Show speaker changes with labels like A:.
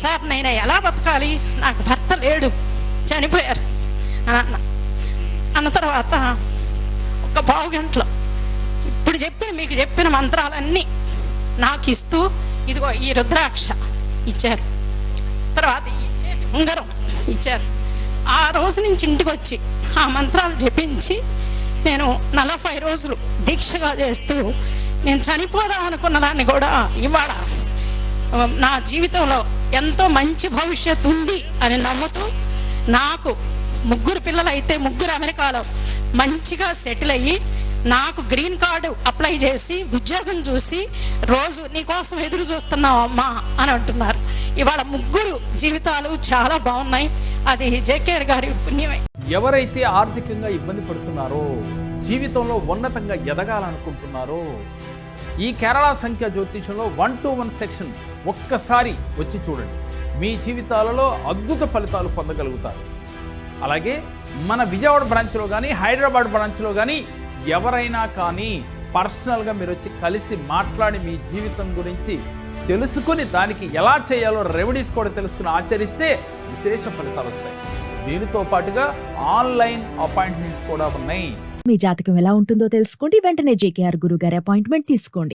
A: Sir నేను ఎలా బతకాలి, నాకు భర్త లేడు, చనిపోయారు అన్న తర్వాత ఒక పావు గంటలో ఇప్పుడు మీకు చెప్పిన మంత్రాలన్నీ నాకు ఇస్తూ ఇదిగో ఈ రుద్రాక్ష ఇచ్చారు. తర్వాత ఈ చేతి ఉంగరం ఇచ్చారు. ఆ రోజు నుంచి ఇంటికి వచ్చి ఆ మంత్రాలు జపించి నేను 40 రోజులు దీక్షగా చేస్తూ నేను చనిపోదాం అనుకున్న దాన్ని కూడా ఇవాళ నా జీవితంలో ఎంతో మంచి భవిష్యత్తు ఉంది అని నమ్ముతూ, నాకు 3 పిల్లలు అయితే 3 అమెరికాలో మంచిగా సెటిల్ అయ్యి నాకు గ్రీన్ కార్డు అప్లై చేసి ఉద్యోగం చూసి రోజు నీకోసం ఎదురు చూస్తున్నావు అమ్మా అని అంటున్నారు. ఇవాళ 3 జీవితాలు చాలా బాగున్నాయి. అది జేకేఆర్ గారి పుణ్యమే.
B: ఎవరైతే ఆర్థికంగా ఇబ్బంది పడుతున్నారో, జీవితంలో ఉన్నతంగా ఎదగాలనుకుంటున్నారో, ఈ కేరళ సంఖ్య జ్యోతిషంలో 1-to-1 సెక్షన్ ఒక్కసారి వచ్చి చూడండి. మీ జీవితాలలో అద్భుత ఫలితాలు పొందగలుగుతారు. అలాగే మన విజయవాడ బ్రాంచ్లో కానీ హైదరాబాద్ బ్రాంచ్లో కానీ ఎవరైనా కానీ పర్సనల్గా మీరు వచ్చి కలిసి మాట్లాడి మీ జీవితం గురించి తెలుసుకుని దానికి ఎలా చేయాలో రెమెడీస్ కూడా తెలుసుకుని ఆచరిస్తే విశేష ఫలితాలు వస్తాయి. దీనితో పాటుగా ఆన్లైన్ అపాయింట్మెంట్స్ కూడా ఉన్నాయి.
C: మీ జాతకం ఎలా ఉంటుందో తెలుసుకోండి. వెంటనే జేకేఆర్ గురుగారి అపాయింట్మెంట్ తీసుకోండి.